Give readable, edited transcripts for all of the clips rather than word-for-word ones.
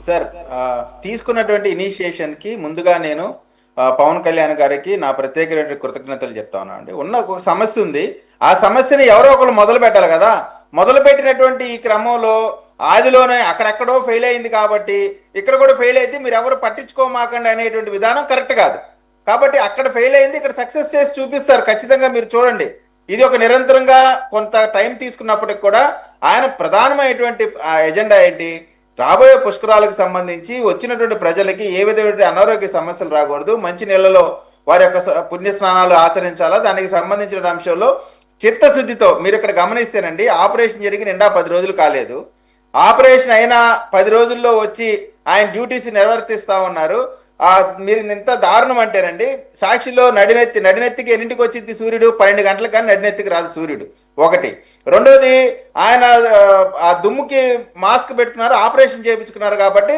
Sir, తీసుకున్నటువంటి ఇనిషియేషన్కి ముందుగా నేను పవన్ కళ్యాణ్ గారికి నా ప్రత్యేకమైన కృతజ్ఞతలు చెప్తా ఉన్నాను అండి. ఉన్న ఒక సమస్య ఉంది. ఆ సమస్యని ఎవరో ఒకరు మొదలు పెట్టాలి కదా. మొదలు పెట్టినటువంటి ఈ క్రమంలో ఆదిలోనే అక్కడెక్కడో ఫెయిల్ అయింది కాబట్టి ఇక్కడ కూడా ఫెయిల్ అయితే మీరు ఎవరు పట్టించుకోమాకండి అనేటువంటి విధానం కరెక్ట్ కాదు. కాబట్టి అక్కడ ఫెయిల్ అయింది, ఇక్కడ సక్సెస్ చేసి చూపిస్తారు ఖచ్చితంగా. మీరు చూడండి, ఇది ఒక నిరంతరంగా కొంత టైం తీసుకున్నప్పటికి కూడా ఆయన ప్రధానమైనటువంటి ఎజెండా ఏంటి, రాబోయే పుష్కరాలకు సంబంధించి వచ్చినటువంటి ప్రజలకి ఏ విధమైన అనారోగ్య సమస్యలు రాకూడదు, మంచి నెలలో వారి యొక్క పుణ్య స్నానాలు ఆచరించాలా, దానికి సంబంధించిన అంశంలో చిత్తశుద్ధితో మీరు ఇక్కడ గమనిస్తేనండి, ఆపరేషన్ జరిగి నిండా 10 రోజులు కాలేదు. ఆపరేషన్ అయినా 10 రోజుల్లో వచ్చి ఆయన డ్యూటీస్ నిర్వర్తిస్తా ఉన్నారు. మీరు ఇంత దారుణం అంటేనండి, సాక్షిలో నడినెత్తికి ఎన్నింటికి వచ్చింది సూర్యుడు, 12 గంటలకు కానీ నడినెత్తికి రాదు సూర్యుడు. ఒకటి. రెండోది, ఆయన ఆ దుమ్ముకి మాస్క్ పెట్టుకున్నారు, ఆపరేషన్ చేయించుకున్నారు కాబట్టి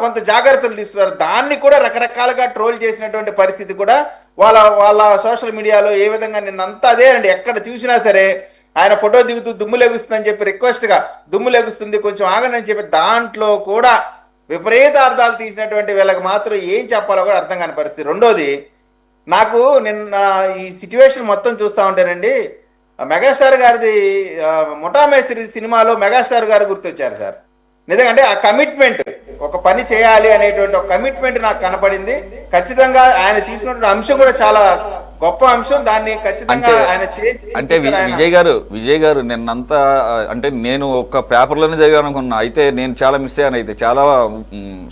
కొంత జాగ్రత్తలు తీసుకున్నారు. దాన్ని కూడా రకరకాలుగా ట్రోల్ చేసినటువంటి పరిస్థితి కూడా వాళ్ళ సోషల్ మీడియాలో ఏ విధంగా నిన్నంతా అదే అండి. ఎక్కడ చూసినా సరే ఆయన ఫోటో దిగుతూ దుమ్ము లెగుస్తుందని చెప్పి రిక్వెస్ట్గా దుమ్ము లెగుస్తుంది కొంచెం ఆగనని చెప్పి దాంట్లో కూడా విపరీత అర్థాలు తీసినటువంటి వీళ్ళకి మాత్రం ఏం చెప్పాలో కూడా అర్థం కాని పరిస్థితి. రెండోది, నాకు నిన్న ఈ సిచ్యువేషన్ మొత్తం చూస్తూ ఉంటేనండి, మెగాస్టార్ గారిది ముఠామేశ్వరి సినిమాలో మెగాస్టార్ గారు గుర్తొచ్చారు సార్. నిజంగా అంటే ఆ కమిట్మెంట్, ఒక పని చేయాలి అనేటువంటి ఒక కమిట్మెంట్ నాకు కనపడింది. ఖచ్చితంగా ఆయన తీసుకున్న అంశం కూడా చాలా గొప్ప అంశం. దాన్ని ఖచ్చితంగా ఆయన చేసి అంటే విజయ్ గారు నిన్నంతా అంటే నేను ఒక పేపర్లోనే చదివాను అనుకున్నా, అయితే నేను చాలా మిస్ అయ్యాను. అయితే చాలా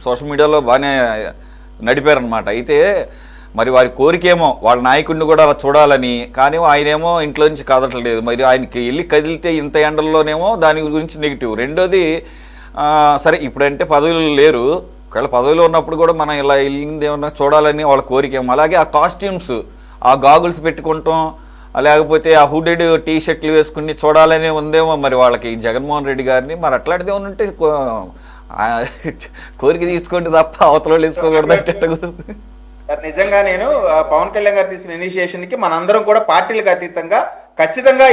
సోషల్ మీడియాలో బాగానే నడిపారనమాట. అయితే మరి వారి కోరికేమో వాళ్ళ నాయకుడిని కూడా అలా చూడాలని, కానీ ఆయనేమో ఇంట్లో నుంచి కదలట్లేదు. మరి ఆయనకి వెళ్ళి కదిలితే ఇంత ఎండల్లోనేమో దాని గురించి నెగిటివ్. రెండోది, సరే ఇప్పుడంటే పదవులు లేరు, ఒకవేళ పదవిలో ఉన్నప్పుడు కూడా మనం ఇలా వెళ్ళింది ఏమన్నా చూడాలని వాళ్ళ కోరికేమో. అలాగే ఆ కాస్ట్యూమ్స్, ఆ గాగుల్స్ పెట్టుకుంటాం, లేకపోతే ఆ హుడెడ్ టీ షర్ట్లు వేసుకుని చూడాలని ఉందేమో మరి వాళ్ళకి జగన్మోహన్ రెడ్డి గారిని. మరి అట్లాంటిది ఏమన్నా ఉంటే కోరిక తీసుకోండి తప్ప అవతల వేసుకోకూడదు అంటే. నిజంగా నేను పవన్ కళ్యాణ్ గారు తీసుకున్న ఇనిషియేషన్కి మనందరం కూడా పార్టీలకు అతీతంగా ఖచ్చితంగా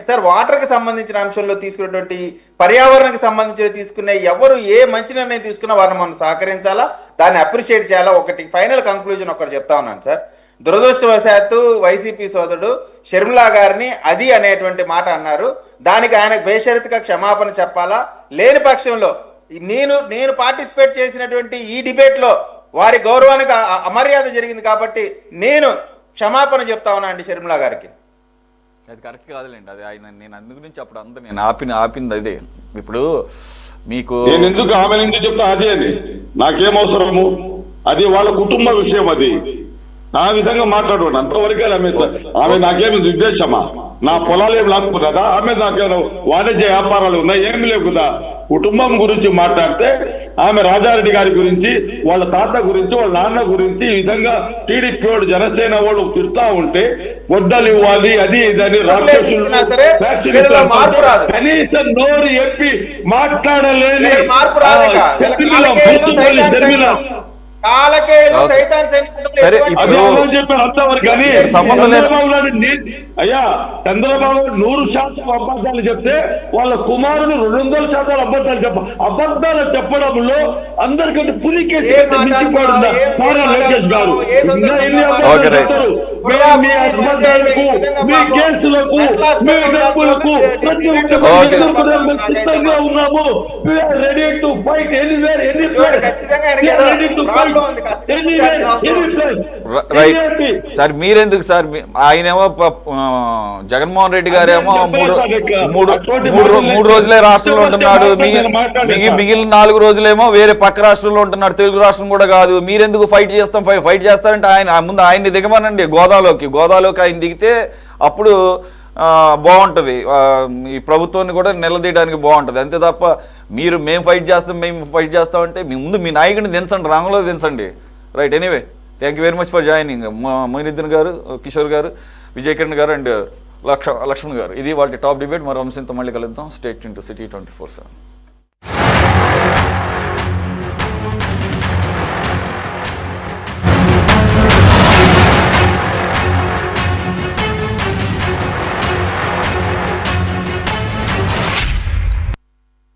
సార్, వాటర్కి సంబంధించిన అంశంలో తీసుకున్నటువంటి, పర్యావరణానికి సంబంధించిన తీసుకునే ఎవరు ఏ మంచి నిర్ణయం తీసుకున్నా వారిని మనం సహకరించాలా, దాన్ని అప్రిషియేట్ చేయాలా. ఒకటి ఫైనల్ కంక్లూజన్ ఒకటి చెప్తా ఉన్నాను సార్. దురదృష్టవశాత్తు వైసీపీ సోదరుడు షర్మిలా గారిని అది అనేటువంటి మాట అన్నారు. దానికి ఆయనకు బేషరతుగా క్షమాపణ చెప్పాలా. లేని పక్షంలో నేను పార్టిసిపేట్ చేసినటువంటి ఈ డిబేట్లో వారి గౌరవానికి అమర్యాద జరిగింది కాబట్టి నేను క్షమాపణ చెప్తా ఉన్నా అండి షర్మిలా గారికి. అది కరెక్ట్ కాదులేండి. అది ఆయన, నేను అందు గురించి అప్పుడు అంతా నేను ఆపింది అదే. ఇప్పుడు మీకు నేను ఎందుకు ఆమె నుంచి చెప్తా, అదే అని నాకేం అవసరము, అది వాళ్ళ కుటుంబ విషయం. అది ఆ విధంగా మాట్లాడు అంతవరకే. ఆమె నాకేమి నిర్దేశమా, నా పొలాలు ఏమి లాక్కున్నదా, ఆమె నాకేమో వాణిజ్య వ్యాపారాలు ఉన్నాయి, ఏమి లేకుదా. కుటుంబం గురించి మాట్లాడితే ఆమె రాజారెడ్డి గారి గురించి, వాళ్ళ తాత గురించి, వాళ్ళ నాన్న గురించి ఈ విధంగా టీడీపీ వాడు, జనసేన వాడు తిడతా ఉంటే వడ్డలు ఇవ్వాలి, అది ఇదని రాక్షసులు కనీసం నోరు ఎప్పి మాట్లాడలేని అయ్యా చంద్రబాబు 100% అబద్ధాలు చెప్తే వాళ్ళ కుమారుడు 200% అబద్ధాలు అబద్ధాలు చెప్పడంలో అందరికంటే పులికేసి మించిపోతుందా సారా లోకేష్ గారు? మీ అబద్ధాలకు, మీ కేసులకు, మీ డబ్బులకు ప్రతి ఒక్క సిద్ధంగా ఉన్నాము. Ready to fight anywhere, anywhere, ready to fight. Sir మీరెందుకు సార్, ఆయనేమో జగన్మోహన్ రెడ్డి గారేమో మూడు రోజులే రాష్ట్రంలో ఉంటున్నాడు, మిగిలిన 4 రోజులేమో వేరే పక్క రాష్ట్రంలో ఉంటున్నాడు, తెలుగు రాష్ట్రం కూడా కాదు. మీరెందుకు ఫైట్ చేస్తారంటే ఆయన ముందు ఆయన్ని దిగమనండి గోదాలోకి ఆయన దిగితే అప్పుడు బాగుంటుంది, ఈ ప్రభుత్వాన్ని కూడా నిలదీయడానికి బాగుంటుంది. అంతే తప్ప మేము ఫైట్ చేస్తామంటే ముందు మీ నాయకుడిని దించండి, రంగంలో దించండి. Right, anyway thank you very much for joining. Moinuddin garu, Kishore గారు, విజయ్ కిరణ్ గారు అండ్ లక్ష్మణ్ గారు. ఇది వాళ్ళ టాప్ డిబేట్. మరో అంశంతో మళ్ళీ కలుద్దాం. Stay tune to city 24/7.